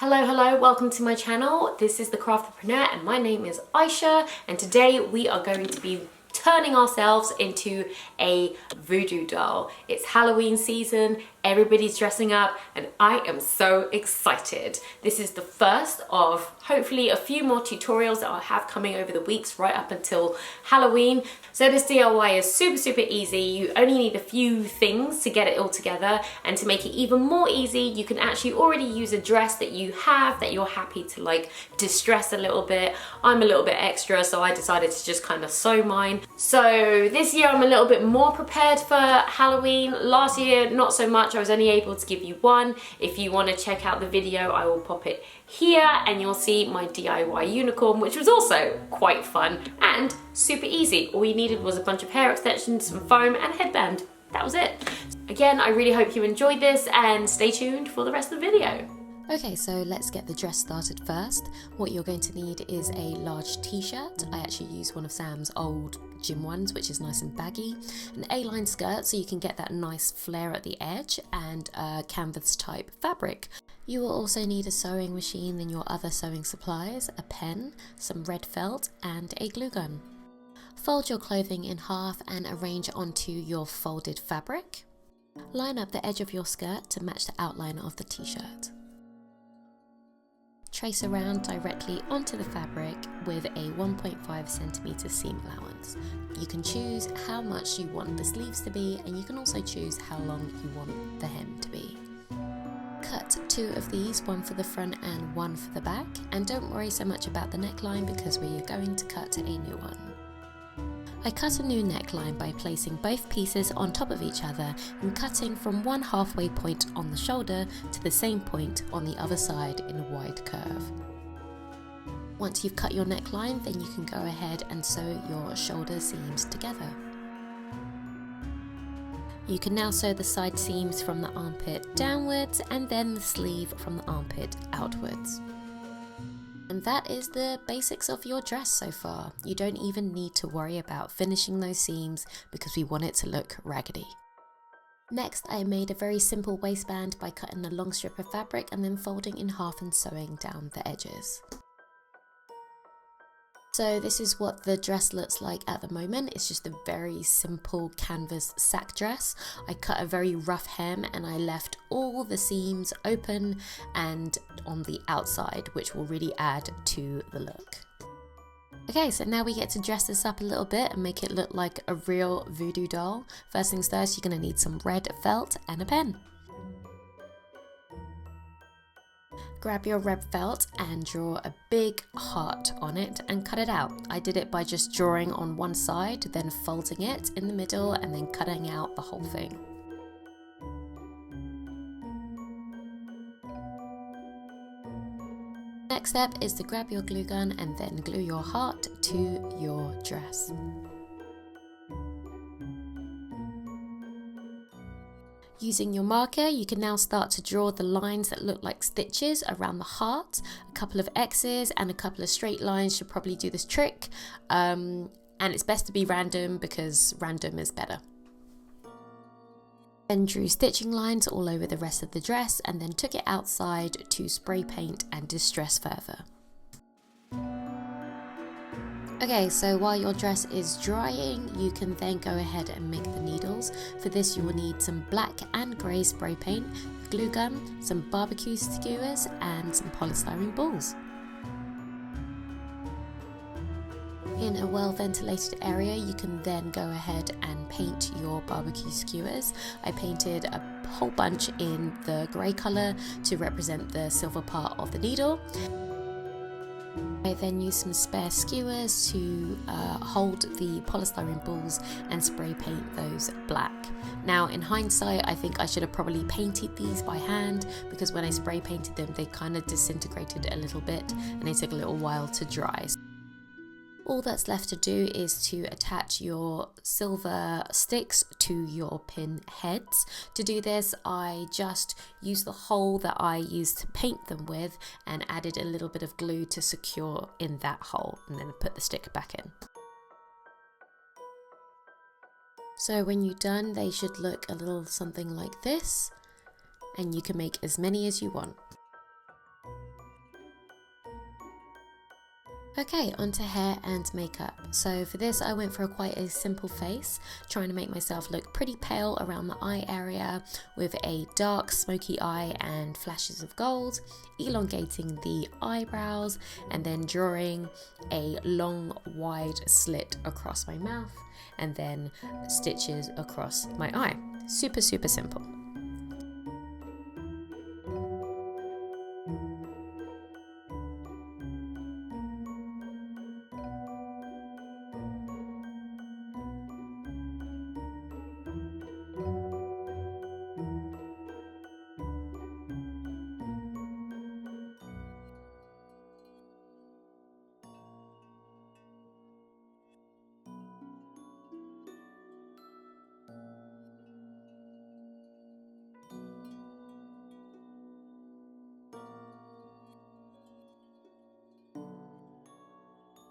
Hello, welcome to my channel. This is The Craftpreneur and my name is Aisha, and today we are going to be turning ourselves into a voodoo doll. It's Halloween season, everybody's dressing up, and I am so excited. This is the first of hopefully a few more tutorials that I'll have coming over the weeks right up until Halloween. So this DIY is super easy. You only need a few things to get it all together, and to make it even more easy, you can actually already use a dress that you have that you're happy to like distress a little bit. I'm a little bit extra, so I decided to just kind of sew mine. So this year I'm a little bit more prepared for Halloween. Last year, not so much. I was only able to give you one. If you want to check out the video, I will pop it here and you'll see my DIY unicorn, which was also quite fun and super easy. All you needed was a bunch of hair extensions, some foam and a headband. That was it. Again, I really hope you enjoyed this and stay tuned for the rest of the video. Okay, so let's get the dress started first. What you're going to need is a large t-shirt. I actually use one of Sam's old gym ones, which is nice and baggy. An A-line skirt so you can get that nice flare at the edge, and a canvas type fabric. You will also need a sewing machine and your other sewing supplies, a pen, some red felt and a glue gun. Fold your clothing in half and arrange onto your folded fabric. Line up the edge of your skirt to match the outline of the t-shirt. Trace around directly onto the fabric with a 1.5 centimeter seam allowance. You can choose how much you want the sleeves to be, and you can also choose how long you want the hem to be. Cut two of these, one for the front and one for the back, and don't worry so much about the neckline because we are going to cut a new one. I cut a new neckline by placing both pieces on top of each other and cutting from one halfway point on the shoulder to the same point on the other side in a wide curve. Once you've cut your neckline, then you can go ahead and sew your shoulder seams together. You can now sew the side seams from the armpit downwards and then the sleeve from the armpit outwards. And that is the basics of your dress so far. You don't even need to worry about finishing those seams because we want it to look raggedy. Next, I made a very simple waistband by cutting a long strip of fabric and then folding in half and sewing down the edges. So this is what the dress looks like at the moment. It's just a very simple canvas sack dress. I cut a very rough hem and I left all the seams open and on the outside, which will really add to the look. Okay, so now we get to dress this up a little bit and make it look like a real voodoo doll. First things first, you're going to need some red felt and a pen. Grab your red felt and draw a big heart on it and cut it out. I did it by just drawing on one side, then folding it in the middle and then cutting out the whole thing. Next step is to grab your glue gun and then glue your heart to your dress. Using your marker, you can now start to draw the lines that look like stitches around the heart. A couple of X's and a couple of straight lines should probably do this trick. And it's best to be random because random is better. Then drew stitching lines all over the rest of the dress and then took it outside to spray paint and distress further. Okay, so while your dress is drying, you can then go ahead and make the needles. For this you will need some black and grey spray paint, glue gun, some barbecue skewers and some polystyrene balls. In a well-ventilated area, you can then go ahead and paint your barbecue skewers. I painted a whole bunch in the grey colour to represent the silver part of the needle. I then used some spare skewers to hold the polystyrene balls and spray paint those black. Now in hindsight, I think I should have probably painted these by hand because when I spray painted them, they kind of disintegrated a little bit and they took a little while to dry. All that's left to do is to attach your silver sticks to your pin heads. To do this, I just used the hole that I used to paint them with and added a little bit of glue to secure in that hole and then put the stick back in. So when you're done, they should look a little something like this, and you can make as many as you want. Okay, onto hair and makeup. So for this I went for quite a simple face, trying to make myself look pretty pale around the eye area with a dark smoky eye and flashes of gold, elongating the eyebrows and then drawing a long wide slit across my mouth and then stitches across my eye. Super simple.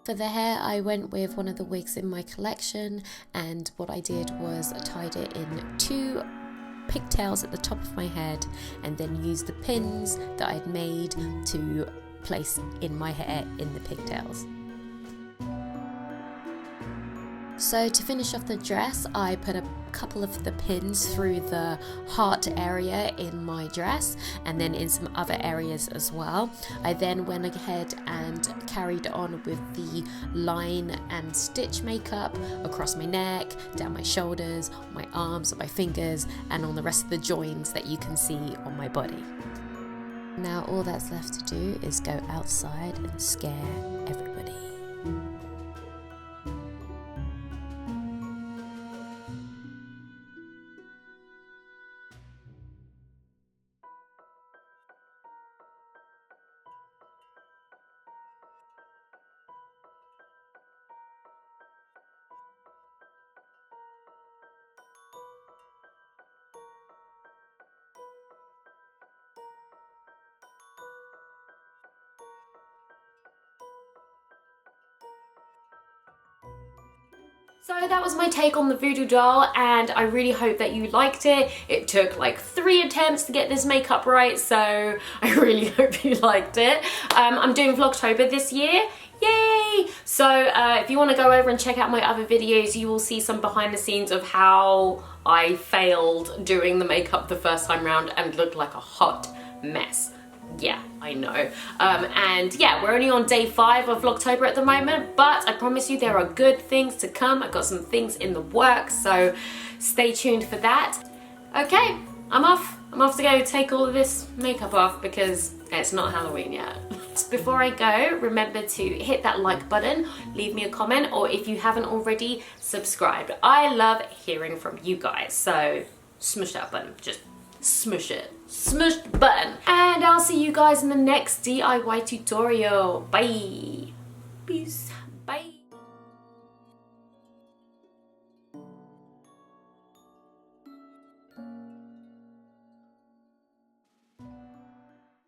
For the hair, I went with one of the wigs in my collection, and what I did was I tied it in 2 pigtails at the top of my head and then used the pins that I'd made to place in my hair in the pigtails. So to finish off the dress, I put a couple of the pins through the heart area in my dress and then in some other areas as well. I then went ahead and carried on with the line and stitch makeup across my neck, down my shoulders, my arms, my fingers, and on the rest of the joints that you can see on my body. Now all that's left to do is go outside and scare everybody. So that was my take on the Voodoo Doll, and I really hope that you liked it. It took like 3 attempts to get this makeup right, so I really hope you liked it. I'm doing Vlogtober this year. Yay! So if you want to go over and check out my other videos, you will see some behind the scenes of how I failed doing the makeup the first time round and looked like a hot mess. Yeah, I know. And yeah, we're only on day 5 of Vlogtober at the moment, but I promise you there are good things to come. I've got some things in the works, so stay tuned for that. Okay, I'm off. I'm off to go take all of this makeup off because it's not Halloween yet. Before I go, remember to hit that like button, leave me a comment, or if you haven't already, subscribe. I love hearing from you guys, so smush that button. Just smush it. Smush the button. And I'll see you guys in the next DIY tutorial. Bye. Peace.